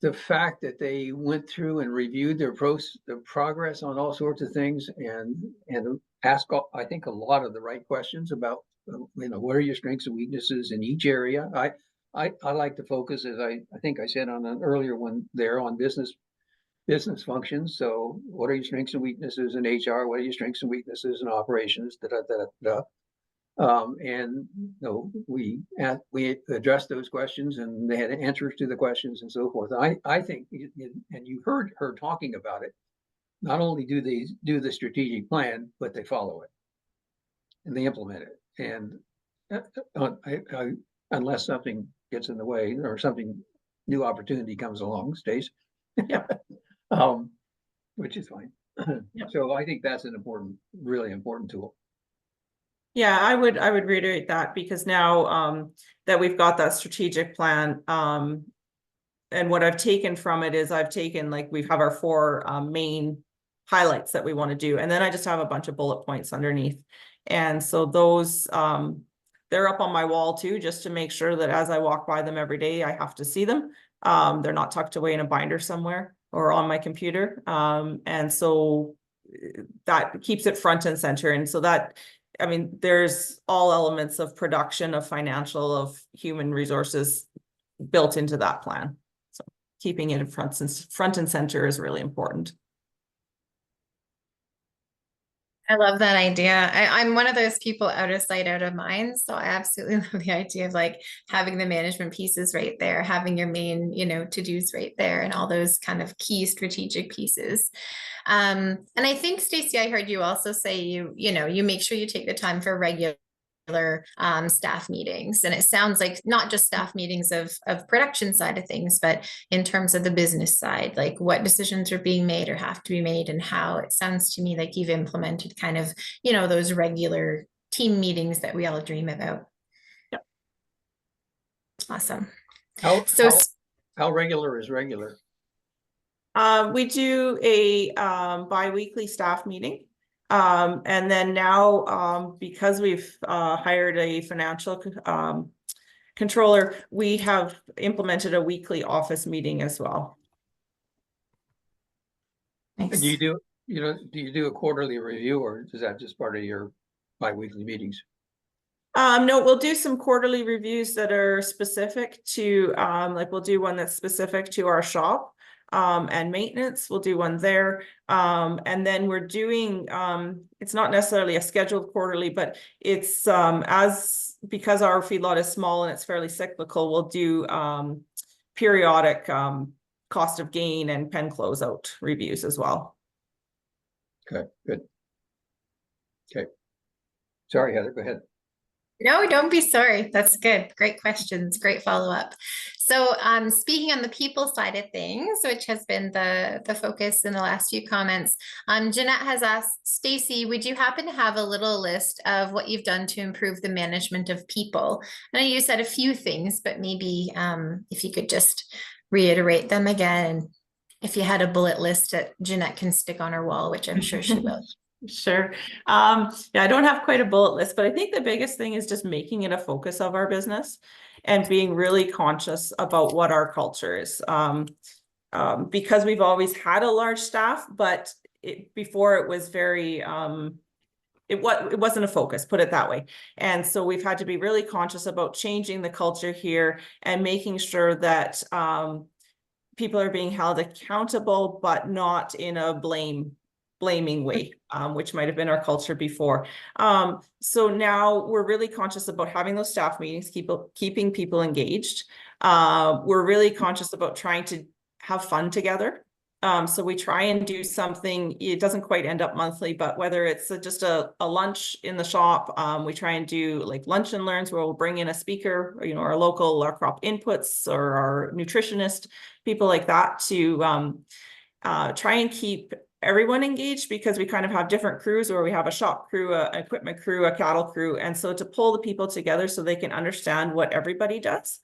The fact that they went through and reviewed their progress on all sorts of things and asked, I think, a lot of the right questions about, what are your strengths and weaknesses in each area. I like to focus, as I think I said on an earlier one there, on business functions. So what are your strengths and weaknesses in HR? What are your strengths and weaknesses in operations? And we addressed those questions, and they had answers to the questions and so forth. I think, and you heard her talking about it, not only do they do the strategic plan, but they follow it and they implement it. And unless something gets in the way or something new opportunity comes along, Stace, which is fine. Yep. So I think that's an really important tool. Yeah, I would reiterate that, because now that we've got that strategic plan, and what I've taken from it is we have our 4 main highlights that we want to do. And then I just have a bunch of bullet points underneath. And so those, they're up on my wall too, just to make sure that as I walk by them every day, I have to see them. They're not tucked away in a binder somewhere or on my computer. And so that keeps it front and center. And so that, there's all elements of production, of financial, of human resources built into that plan. So keeping it in front and center is really important. I love that idea. I'm one of those people, out of sight, out of mind. So I absolutely love the idea of having the management pieces right there, having your main, to-dos right there, and all those kind of key strategic pieces. And I think, Stacy, I heard you also say you make sure you take the time for regular staff meetings. And it sounds like not just staff meetings of production side of things, but in terms of the business side, like what decisions are being made or have to be made, and how. It sounds to me like you've implemented kind of, those regular team meetings that we all dream about. Yep. Awesome. How regular is regular? We do a bi-weekly staff meeting. And then now, because we've hired a financial controller, we have implemented a weekly office meeting as well. And do you do, do you do a quarterly review, or is that just part of your bi-weekly meetings? No, we'll do some quarterly reviews that are specific to, like we'll do one that's specific to our shop and maintenance. We'll do one there. And then we're doing, it's not necessarily a scheduled quarterly, but it's because our feedlot is small and it's fairly cyclical, we'll do periodic cost of gain and pen closeout reviews as well. Okay, good. Okay. Sorry, Heather, go ahead. No, don't be sorry. That's good. Great questions. Great follow-up. So speaking on the people side of things, which has been the focus in the last few comments, Jeanette has asked, Stacy, would you happen to have a little list of what you've done to improve the management of people? I know you said a few things, but maybe if you could just reiterate them again. If you had a bullet list that Jeanette can stick on her wall, which I'm sure she will. Sure. Yeah, I don't have quite a bullet list, but I think the biggest thing is just making it a focus of our business and being really conscious about what our culture is. Because we've always had a large staff, but before it was very, it wasn't a focus, put it that way. And so we've had to be really conscious about changing the culture here and making sure that people are being held accountable, but not in a blaming way, which might have been our culture before. So now we're really conscious about having those staff meetings, keeping people engaged. We're really conscious about trying to have fun together. So we try and do something, it doesn't quite end up monthly, but whether it's just a lunch in the shop, we try and do like lunch and learns where we'll bring in a speaker, our crop inputs or our nutritionist, people like that to try and keep everyone engaged, because we kind of have different crews, or we have a shop crew, an equipment crew, a cattle crew. And so to pull the people together so they can understand what everybody does.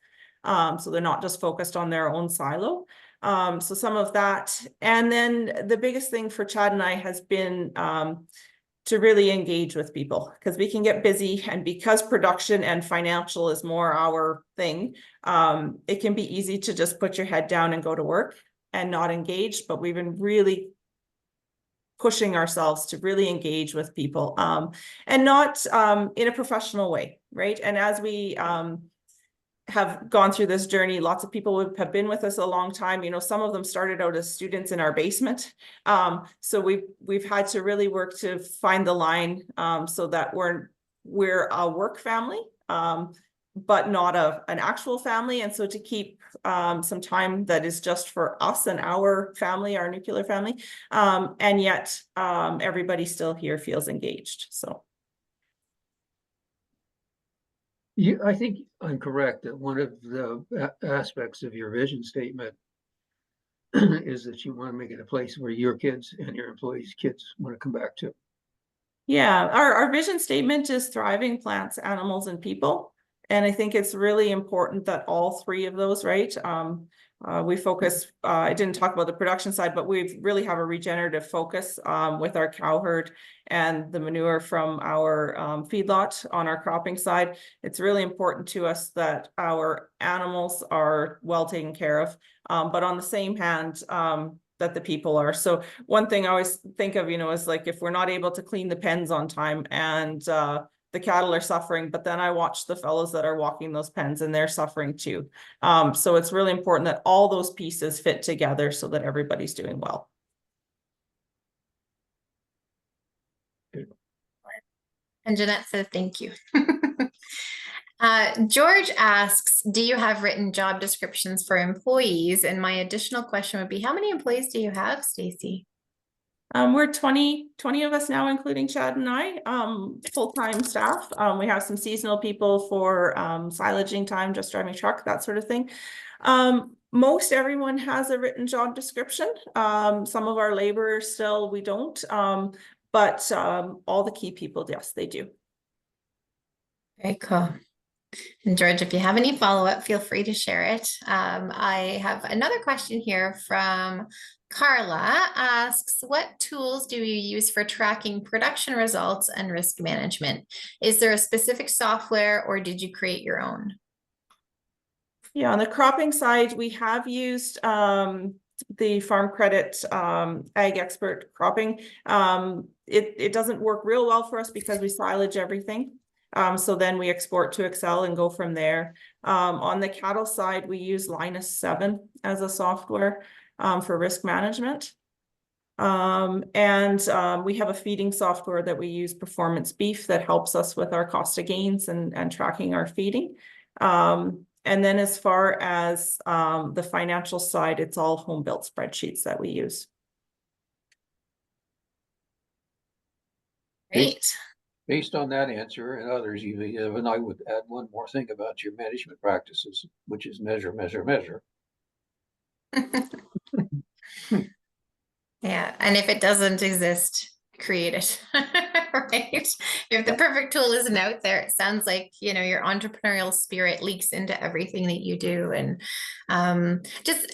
So they're not just focused on their own silo. So some of that. And then the biggest thing for Chad and I has been to really engage with people, because we can get busy, and because production and financial is more our thing, it can be easy to just put your head down and go to work and not engage. But we've been really pushing ourselves to really engage with people, and not in a professional way, right? And as we have gone through this journey, lots of people have been with us a long time. Some of them started out as students in our basement. So we've had to really work to find the line so that we're a work family, but not an actual family. And so to keep some time that is just for us and our family, our nuclear family, and yet everybody still here feels engaged. So. I think I'm correct that one of the aspects of your vision statement is that you want to make it a place where your kids and your employees' kids want to come back to. Yeah, our vision statement is thriving plants, animals, and people. And I think it's really important that all three of those, right? We focus, I didn't talk about the production side, but we really have a regenerative focus with our cow herd and the manure from our feedlot on our cropping side. It's really important to us that our animals are well taken care of, but on the same hand, that the people are. So one thing I always think of, is like, if we're not able to clean the pens on time and the cattle are suffering, but then I watch the fellows that are walking those pens and they're suffering too. So it's really important that all those pieces fit together so that everybody's doing well. And Jeanette says, thank you. George asks, do you have written job descriptions for employees? And my additional question would be, how many employees do you have, Stacy? We're 20 of us now, including Chad and I, full-time staff. We have some seasonal people for silaging time, just driving truck, that sort of thing. Most everyone has a written job description. Some of our laborers still, we don't, but all the key people, yes, they do. Very cool. And George, if you have any follow-up, feel free to share it. I have another question here from Carla asks, what tools do you use for tracking production results and risk management? Is there a specific software or did you create your own? Yeah, on the cropping side, we have used the Farm Credit Ag Expert cropping. It doesn't work real well for us because we silage everything. So then we export to Excel and go from there. On the cattle side, we use Linus 7 as a software for risk management. We have a feeding software that we use, Performance Beef, that helps us with our cost of gains and tracking our feeding. And then as far as the financial side, it's all home built spreadsheets that we use. Great. Based on that answer and others, and I would add one more thing about your management practices, which is measure, measure, measure. Yeah, and if it doesn't exist, create it, right? If the perfect tool isn't out there, it sounds like, you know, your entrepreneurial spirit leaks into everything that you do. And I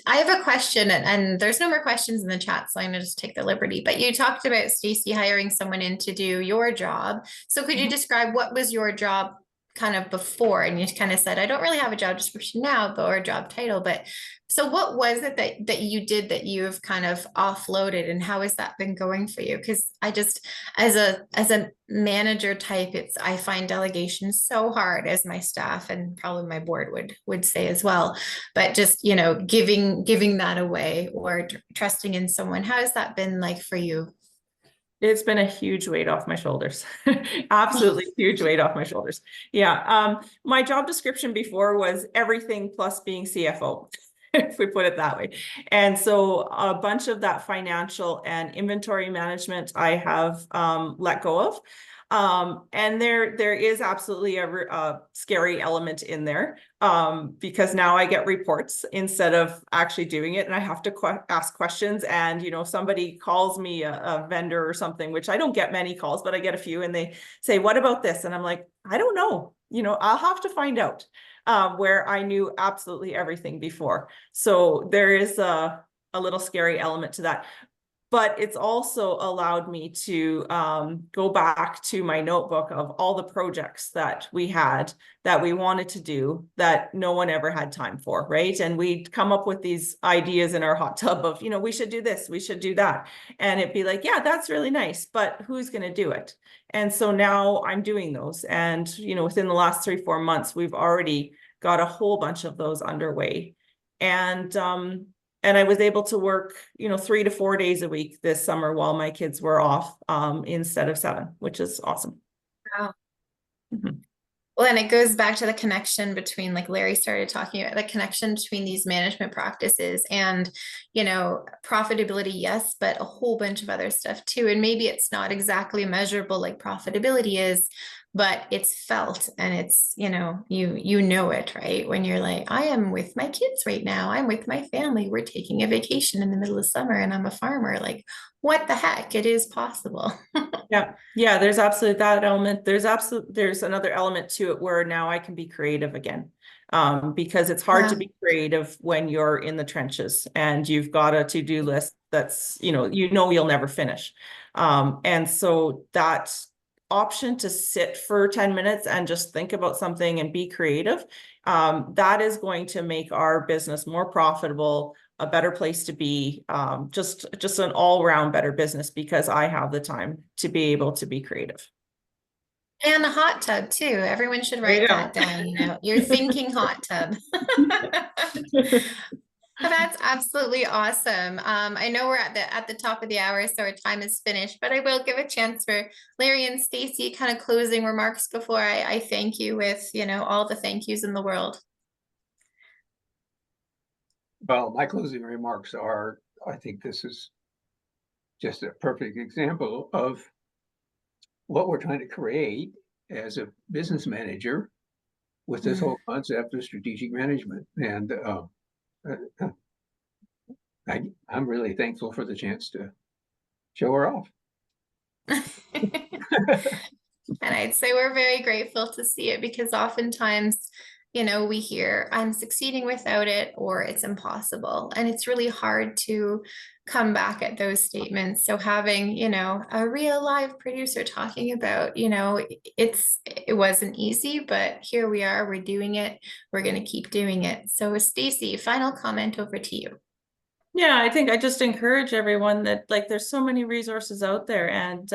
have a question, and there's no more questions in the chat, so I'm gonna just take the liberty. But you talked about, Stacy, hiring someone in to do your job. So could you describe what was your job kind of before? And you kind of said, I don't really have a job description now, or a job title, but so what was it that you did that you've kind of offloaded, and how has that been going for you? Because I just, as a manager type, I find delegation so hard, as my staff and probably my board would say as well. But just, you know, giving that away or trusting in someone, how has that been like for you? It's been a huge weight off my shoulders. Absolutely huge weight off my shoulders. Yeah. My job description before was everything plus being CFO. If we put it that way. And so a bunch of that financial and inventory management I have let go of. And there is absolutely a scary element in there because now I get reports instead of actually doing it, and I have to ask questions. And, you know, if somebody calls me a vendor or something, which I don't get many calls, but I get a few, and they say, what about this? And I'm like, I don't know, you know, I'll have to find out. Where I knew absolutely everything before. So there is a little scary element to that. But it's also allowed me to go back to my notebook of all the projects that we had that we wanted to do that no one ever had time for, right? And we'd come up with these ideas in our hot tub of, you know, we should do this, we should do that. And it'd be like, yeah, that's really nice, but who's going to do it? And so now I'm doing those. And, you know, within the last 3-4 months, we've already got a whole bunch of those underway. And I was able to work, you know, 3 to 4 days a week this summer while my kids were off instead of 7, which is awesome. Wow. Mm-hmm. Well, and it goes back to the connection between, like Larry started talking about, the connection between these management practices and, you know, profitability, yes, but a whole bunch of other stuff too. And maybe it's not exactly measurable like profitability is, but it's felt, and it's, you know, you know it, right? When you're like, I am with my kids right now, I'm with my family, we're taking a vacation in the middle of summer, and I'm a farmer. Like, what the heck? It is possible. Yeah, there's absolutely that element. There's another element to it where now I can be creative again. Because it's hard to be creative when you're in the trenches and you've got a to-do list that's, you know, you'll never finish. And so that option to sit for 10 minutes and just think about something and be creative, that is going to make our business more profitable, a better place to be, just an all-around better business because I have the time to be able to be creative. And a hot tub too. Everyone should write that down. You know, you're thinking hot tub. That's absolutely awesome. I know we're at the top of the hour, so our time is finished, but I will give a chance for Larry and Stacy kind of closing remarks before I thank you with, you know, all the thank yous in the world. Well, my closing remarks are, I think this is just a perfect example of what we're trying to create as a business manager with this whole concept of strategic management. And I'm really thankful for the chance to show her off. And I'd say we're very grateful to see it, because oftentimes, you know, we hear I'm succeeding without it, or it's impossible. And it's really hard to come back at those statements. So having, you know, a real live producer talking about, you know, it wasn't easy, but here we are, we're doing it. We're going to keep doing it. So Stacey, final comment over to you. Yeah, I think I just encourage everyone that like there's so many resources out there, and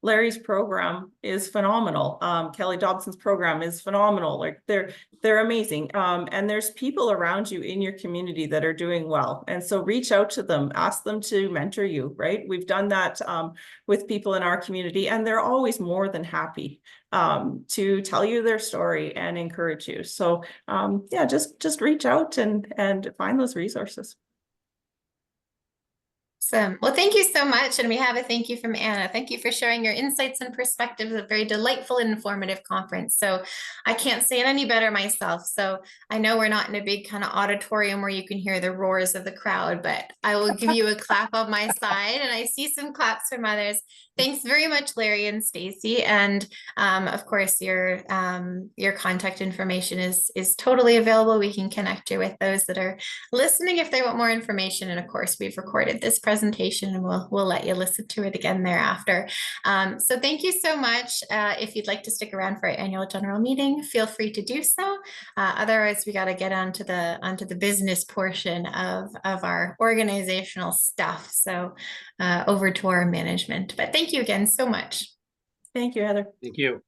Larry's program is phenomenal. Kelly Dobson's program is phenomenal. Like they're amazing. And there's people around you in your community that are doing well. And so reach out to them, ask them to mentor you, right? We've done that with people in our community, and they're always more than happy to tell you their story and encourage you. So yeah, just reach out and find those resources. Awesome. Well, thank you so much. And we have a thank you from Anna. Thank you for sharing your insights and perspectives. A very delightful and informative conference. So I can't say it any better myself. So I know we're not in a big kind of auditorium where you can hear the roars of the crowd, but I will give you a clap on my side, and I see some claps from others. Thanks very much, Larry and Stacey. And of course, your contact information is totally available. We can connect you with those that are listening if they want more information. And of course, we've recorded this presentation, and we'll let you listen to it again thereafter. So thank you so much. If you'd like to stick around for our annual general meeting, feel free to do so. Otherwise, we got to get onto the business portion of our organizational stuff. So over to our management. But thank you again so much. Thank you, Heather. Thank you.